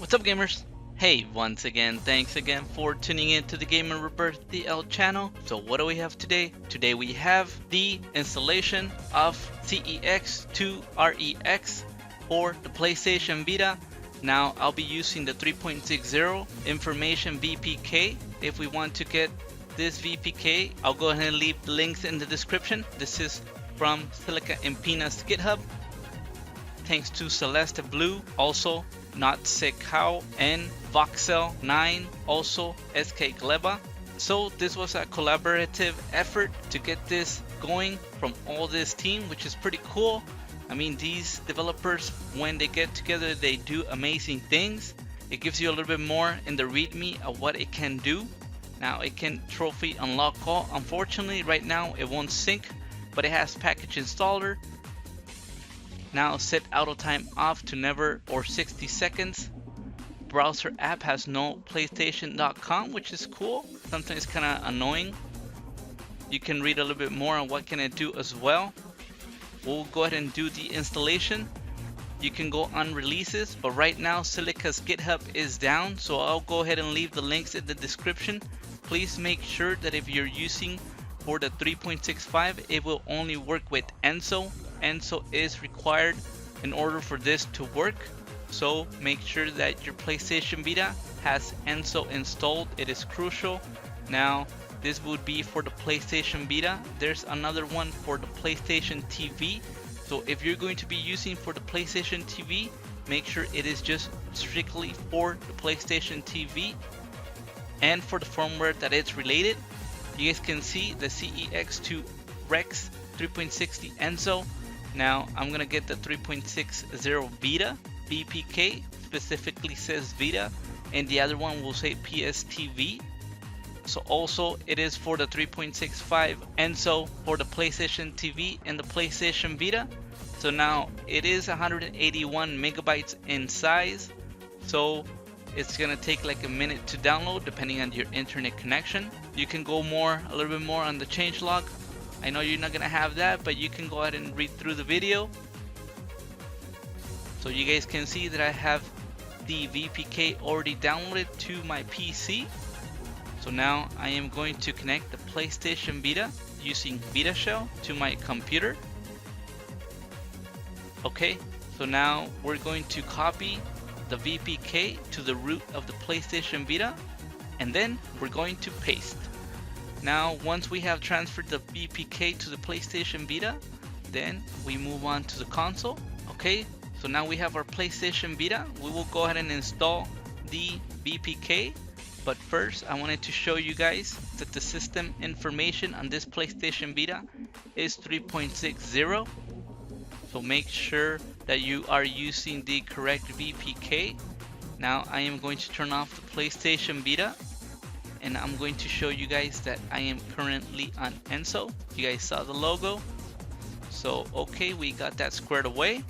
What's up, gamers? Hey, once again, thanks again for tuning in to the Gamer Rebirth DL channel. So what do we have today? Today we have the installation of CEX to REX for the PlayStation Vita. Now I'll be using the 3.60 information VPK. If we want to get this VPK, I'll go ahead and leave the links in the description. This is from Silica Empina's GitHub. Thanks to Celeste Blue, also Not Sick Cow, and Voxel 9, also SK Gleba. So this was a collaborative effort to get this going from all this team, which is pretty cool. I mean, these developers, when they get together, they do amazing things. It gives you a little bit more in the README of what it can do. Now it can trophy unlock all. Unfortunately, right now it won't sync, but it has package installer. Now set auto time off to never or 60 seconds. Browser app has no PlayStation.com, which is cool. Sometimes kind of annoying. You can read a little bit more on what can it do as well. We'll go ahead and do the installation. You can go on releases, but right now Silica's GitHub is down, so I'll go ahead and leave the links in the description. Please make sure that if you're using for the 3.65, it will only work with ENSO. ENSO is required in order for this to work, so make sure that your PlayStation Vita has ENSO installed. It is crucial. Now this would be for the PlayStation Vita. There's another one for the PlayStation TV. So if you're going to be using for the PlayStation TV, make sure it is just strictly for the PlayStation TV and for the firmware that it's related. You guys can see the CEX to REX 3.60 ENSO. Now I'm gonna get the 3.60 Vita VPK, specifically says Vita, and the other one will say PSTV. So also it is for the 3.65 ENSO for the PlayStation TV and the PlayStation Vita. So now it is 181 megabytes in size, so it's gonna take like a minute to download depending on your internet connection. You can go a little bit more on the changelog. I know you're not gonna have that, but you can go ahead and read through the video. So you guys can see that I have the VPK already downloaded to my PC. So now I am going to connect the PlayStation Vita using Vita Shell to my computer. Okay, so now we're going to copy the VPK to the root of the PlayStation Vita, and then we're going to paste. Now once we have transferred the VPK to the PlayStation Vita, then we move on to the console. Okay, so now we have our PlayStation Vita. We will go ahead and install the VPK, but first I wanted to show you guys that the system information on this PlayStation Vita is 3.60. So make sure that you are using the correct VPK. Now I am going to turn off the PlayStation Vita, and I'm going to show you guys that I am currently on ENSO. You guys saw the logo. So okay, we got that squared away.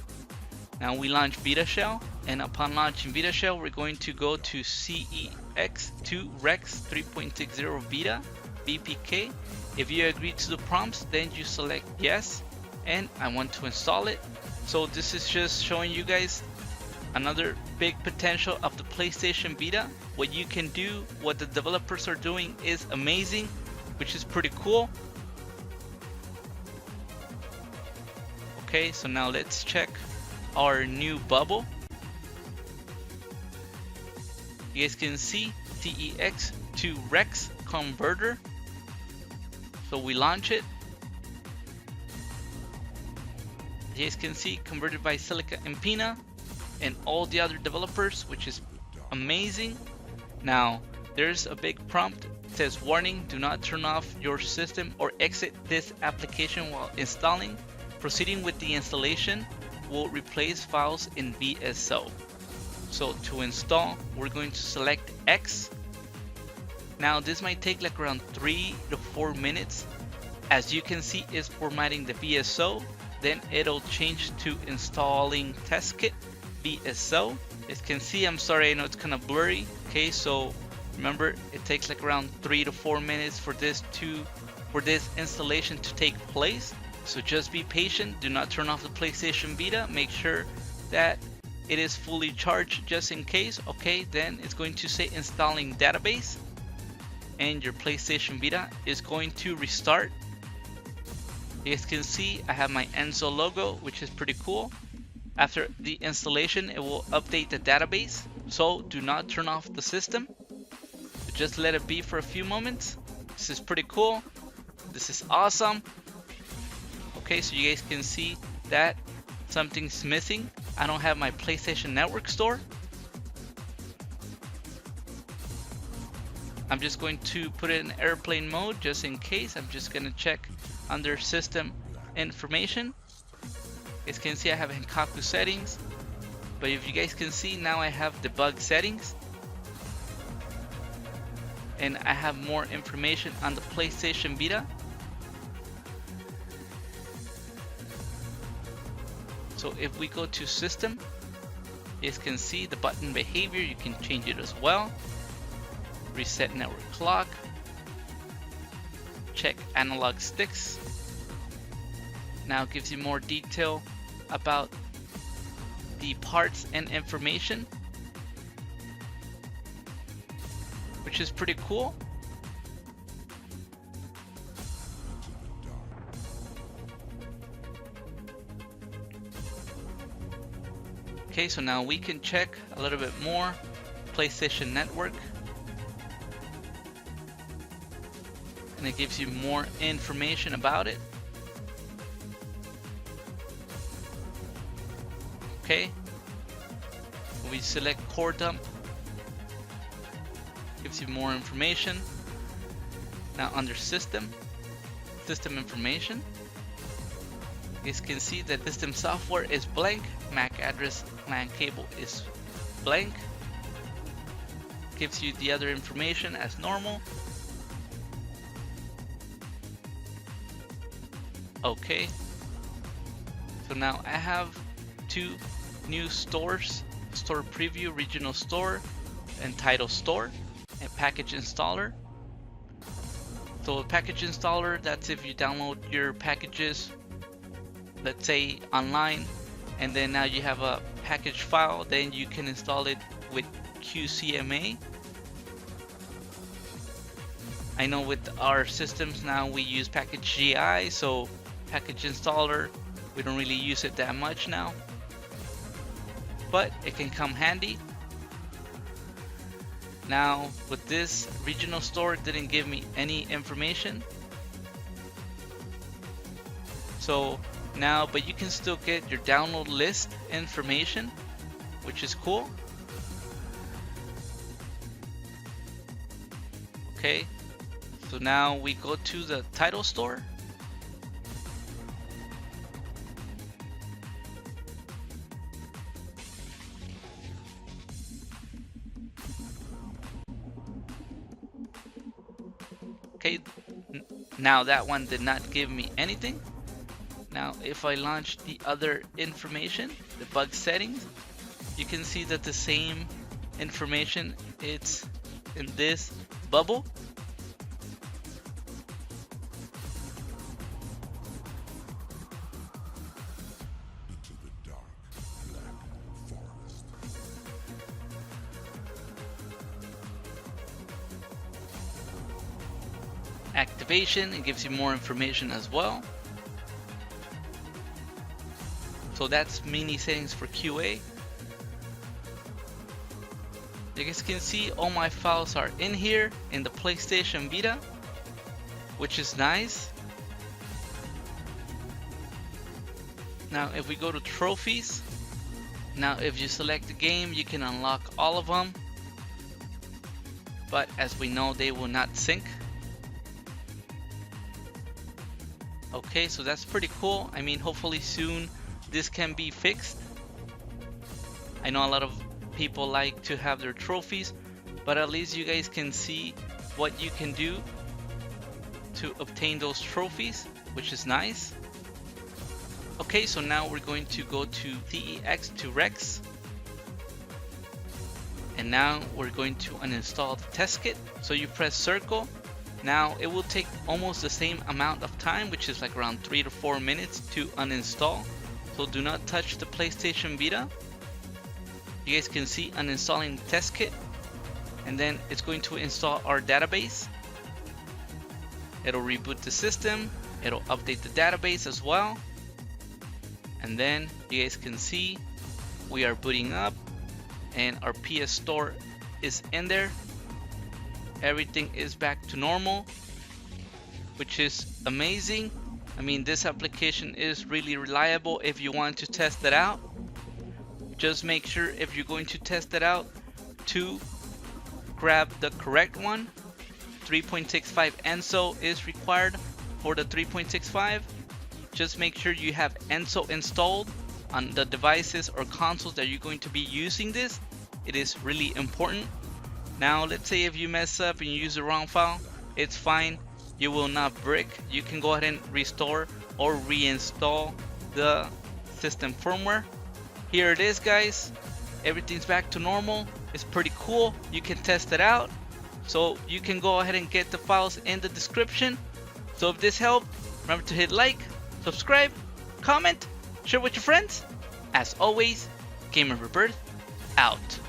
Now we launch Vita Shell, and upon launching Vita Shell, we're going to go to CEX to REX 3.60 Vita VPK. If you agree to the prompts, then you select yes, and I want to install it. So this is just showing you guys another big potential of the PlayStation Vita. What you can do, what the developers are doing is amazing, which is pretty cool. Okay, so now let's check our new bubble. You guys can see CEX to REX converter. So we launch it. You guys can see converted by Silica Empina and all the other developers, which is amazing. Now there's a big prompt. It says, warning, do not turn off your system or exit this application while installing. Proceeding with the installation will replace files in VSO. So to install, we're going to select X. Now this might take like around 3 to 4 minutes. As you can see, it's formatting the VSO. Then it'll change to installing test kit VSO. As you can see, I'm sorry, I know it's kind of blurry. Okay, so remember, it takes like around 3 to 4 minutes for this installation to take place. So just be patient. Do not turn off the PlayStation Vita. Make sure that it is fully charged just in case. Okay, then it's going to say installing database, and your PlayStation Vita is going to restart. You guys can see I have my ENSO logo, which is pretty cool. After the installation, it will update the database, so do not turn off the system. Just let it be for a few moments. This is pretty cool. This is awesome. Okay, so you guys can see that something's missing. I don't have my PlayStation Network store. I'm just going to put it in airplane mode just in case. I'm just going to check under system information. You guys can see I have Henkaku settings, but if you guys can see, now I have debug settings, and I have more information on the PlayStation Vita. So if we go to system, you guys can see the button behavior. You can change it as well. Reset network clock, check analog sticks. Now it gives you more detail about the parts and information, which is pretty cool. Okay, so now we can check a little bit more PlayStation Network, and it gives you more information about it. Okay, when we select core dump, gives you more information. Now under system information, you guys can see that system software is blank, MAC address LAN cable is blank. Gives you the other information as normal. Okay, so now I have two new stores: store preview, regional store, and title store, and package installer. So package installer, that's if you download your packages, let's say online, and then now you have a package file, then you can install it with QCMA. I know with our systems now we use package GI, so package installer, we don't really use it that much now, but it can come handy. Now with this regional store, it didn't give me any information, so now, but you can still get your download list information, which is cool. Okay, so now we go to the title store. Okay, now that one did not give me anything. Now if I launch the other information, the debug settings, you can see that the same information, it's in this bubble. Into the dark, black forest. Activation, it gives you more information as well. So that's mini settings for QA. You guys can see all my files are in here in the PlayStation Vita, which is nice. Now if we go to trophies, now if you select the game, you can unlock all of them, but as we know, they will not sync. Okay, so that's pretty cool. I mean, hopefully soon this can be fixed. I know a lot of people like to have their trophies, but at least you guys can see what you can do to obtain those trophies, which is nice. Okay, so now we're going to go to CEX to Rex, and now we're going to uninstall the test kit. So you press circle. Now it will take almost the same amount of time, which is like around 3 to 4 minutes to uninstall. So do not touch the PlayStation Vita. you guys can see uninstalling the test kit, and then it's going to install our database. It'll reboot the system, it'll update the database as well, and then you guys can see we are booting up and our PS Store is in there. Everything is back to normal, which is amazing. I mean, this application is really reliable if you want to test it out. Just make sure if you're going to test it out to grab the correct one. 3.65 ENSO is required for the 3.65. Just make sure you have ENSO installed on the devices or consoles that you're going to be using this. It is really important. Now let's say if you mess up and you use the wrong file, it's fine, you will not brick. You can go ahead and restore or reinstall the system firmware. Here it is, guys. Everything's back to normal. It's pretty cool. You can test it out. So you can go ahead and get the files in the description. So if this helped, remember to hit like, subscribe, comment, share with your friends. As always, Gamer Rebirth out.